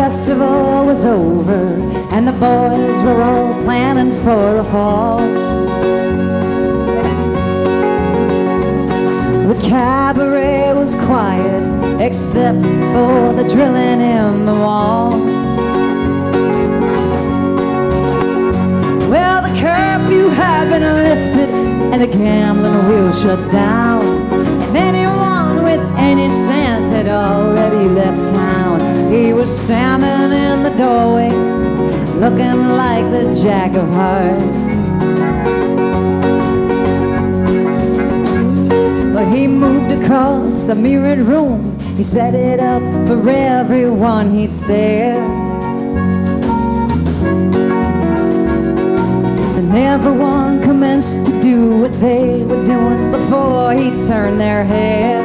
festival was over and the boys were all planning for a fall. The cabaret was quiet except for the drilling in the wall. Well, the curfew had been lifted and the gambling wheel shut down, and anyone with any sense had already left town. He was standing in the doorway looking like the Jack of Hearts. But he moved across the mirrored room, he set it up for everyone, he said. And everyone commenced to do what they were doing before he turned their head.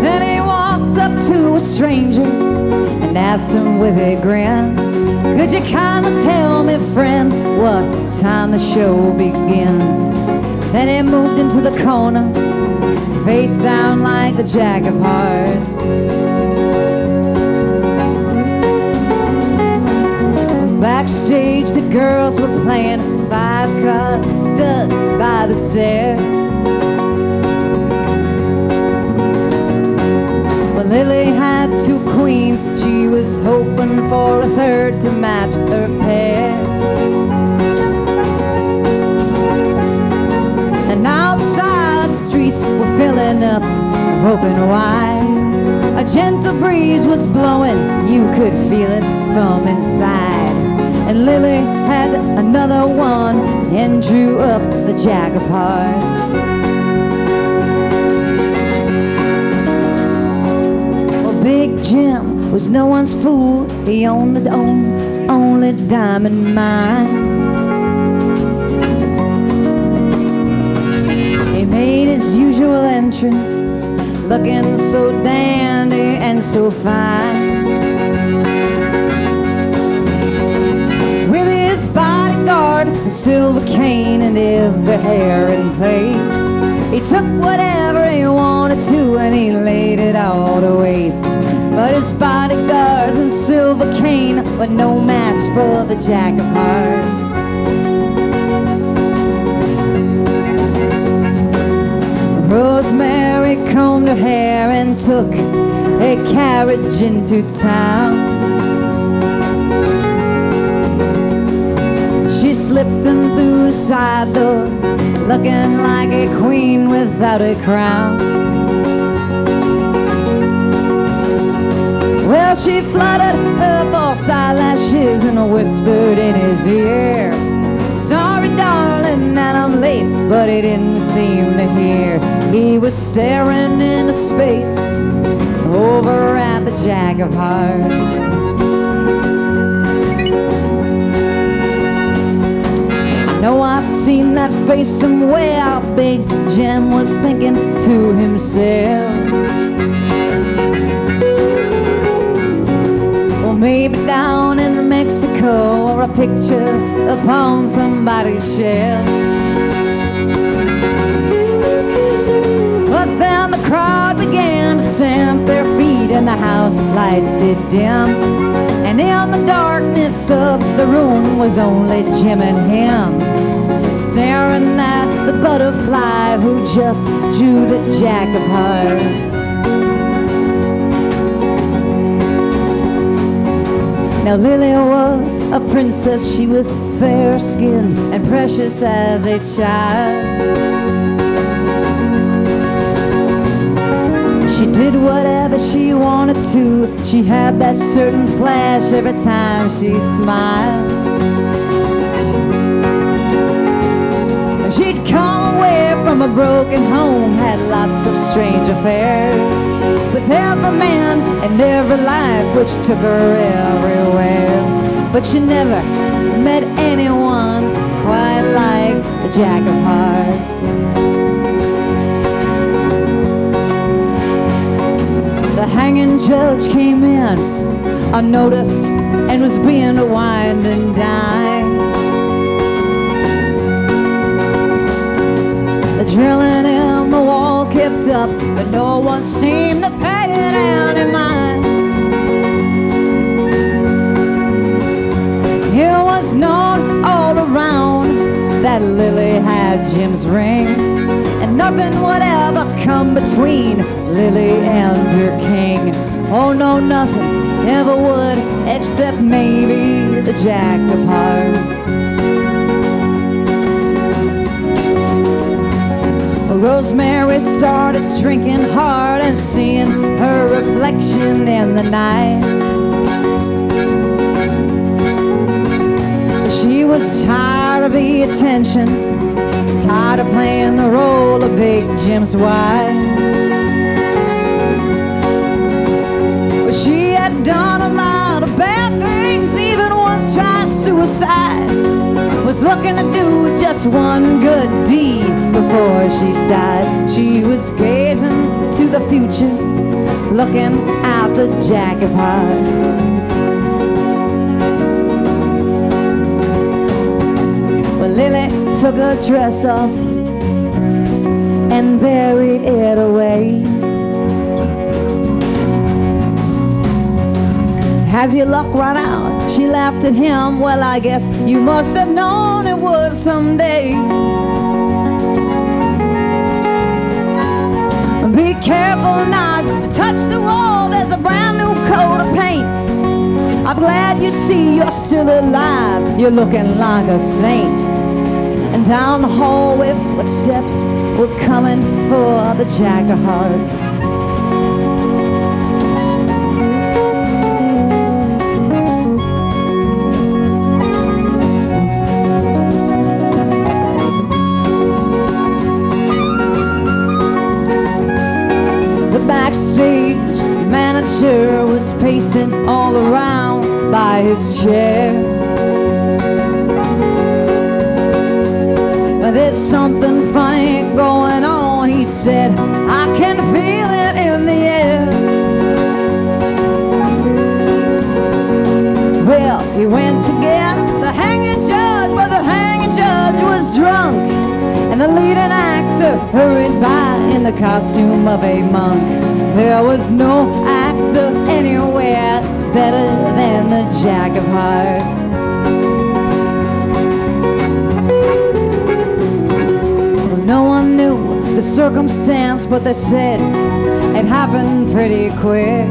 Then he walked up to a stranger and asked him with a grin, "Could you kinda tell me, friend, what time the show begins?" Then he moved into the corner, face down like the Jack of Hearts. Backstage the girls were playing five cards stuck by the stairs. Well, Lily had two queens, she was hoping for a third to match her pair. And outside the streets were filling up, open wide. A gentle breeze was blowing, you could feel it from inside. And Lily had another one and drew up the Jack of Hearts. Well, Big Jim was no one's fool, he owned the only diamond mine. He made his usual entrance, looking so dandy and so fine. With his bodyguard, a silver cane, and every hair in place, he took whatever he wanted to and he laid it all to waste. But his bodyguards and silver cane were no match for the Jack of Hearts. Rosemary combed her hair and took a carriage into town. She slipped in through the side door, looking like a queen without a crown. Well, she fluttered her false eyelashes and whispered in his ear, "Sorry, darling, that I'm late," but he didn't seem to hear. He was staring into space over at the Jack of Hearts. I know I've seen that face somewhere, Big Jim was thinking to himself. Well, maybe down in Mexico, or a picture upon somebody's shelf. But then the crowd began to stamp their feet and the house lights did dim, and in the darkness of the room was only Jim and him, staring at the butterfly who just drew the Jack of Hearts. Now Lily was a princess, she was fair-skinned and precious as a child. She did whatever she wanted to, she had that certain flash every time she smiled. She'd come away from a broken home, had lots of strange affairs with every man and every life which took her everywhere. But she never met anyone quite like the Jack of Hearts. The hanging judge came in unnoticed and was being wined and dined. The drilling in the wall kept up, but but no one seemed to pay it any mind. It was known all around that Lily had Jim's ring, and nothing would ever come between Lily and her king. Oh no, nothing ever would, except maybe the Jack of Hearts. Rosemary started drinking hard and seeing her reflection in the night. She was tired of the attention, tired of playing the role of Big Jim's wife. But she had done a lot of bad things, even once tried suicide. Was looking to do just one good deed before she died. She was gazing to the future, looking at the Jack of Hearts. Well, Lily took her dress off and buried it away. As your luck ran out, she laughed at him. Well, I guess you must have known it would someday. Be careful not to touch the wall, there's a brand new coat of paint. I'm glad you see you're still alive, you're looking like a saint. And down the hallway footsteps were coming for the Jack of Hearts. Backstage, the manager was pacing all around by his chair. There's something funny going on, he said, I can feel it in the air. Well, he went to get the hanging judge, but the hanging judge was drunk, and the leading actor hurried by in the costume of a monk. There was no actor anywhere better than the Jack of Hearts. Well, no one knew the circumstance, but they said it happened pretty quick.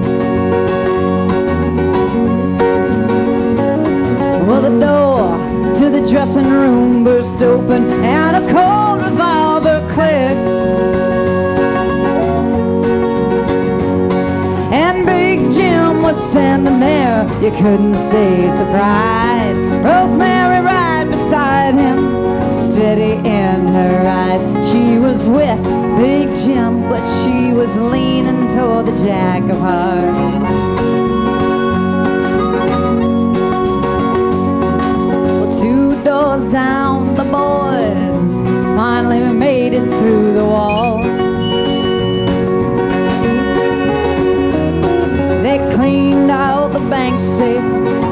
Well, the door to the dressing room burst open and a cold revolver clicked. And Big Jim was standing there, you couldn't say surprise. Rosemary right beside him, steady in her eyes. She was with Big Jim, but she was leaning toward the Jack of Hearts. Well, 2 doors down, the boys finally made it through the wall. They cleaned out the bank safe,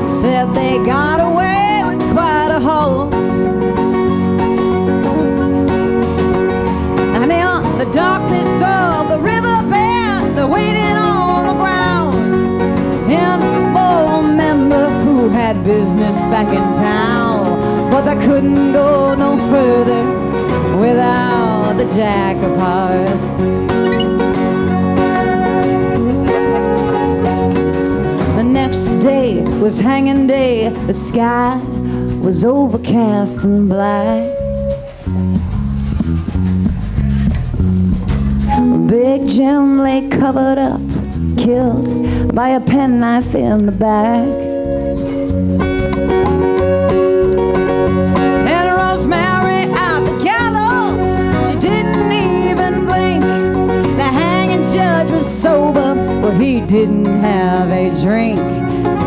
said they got away with quite a haul. And in the darkness of the riverbed, they're waiting on the ground. And for a member who had business back in town, but they couldn't go no further without the Jack of Hearts. Next day was hanging day, the sky was overcast and black. Big Jim lay covered up, killed by a penknife in the back. And Rosemary at the gallows, she didn't even blink. The hanging judge was sober, but he didn't have a drink.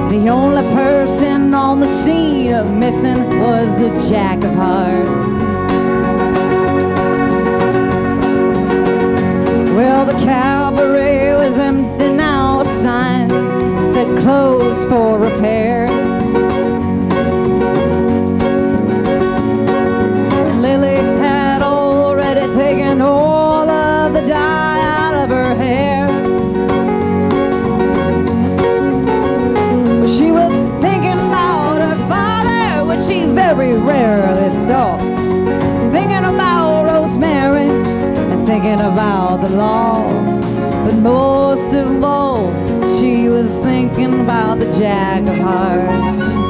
The only person on the scene of missing was the Jack of Hearts. Well, the cabaret was empty now, a sign said closed for repair. And Lily had already taken all of the dye out of her about the law. But most of all, she was thinking about the Jack of Hearts.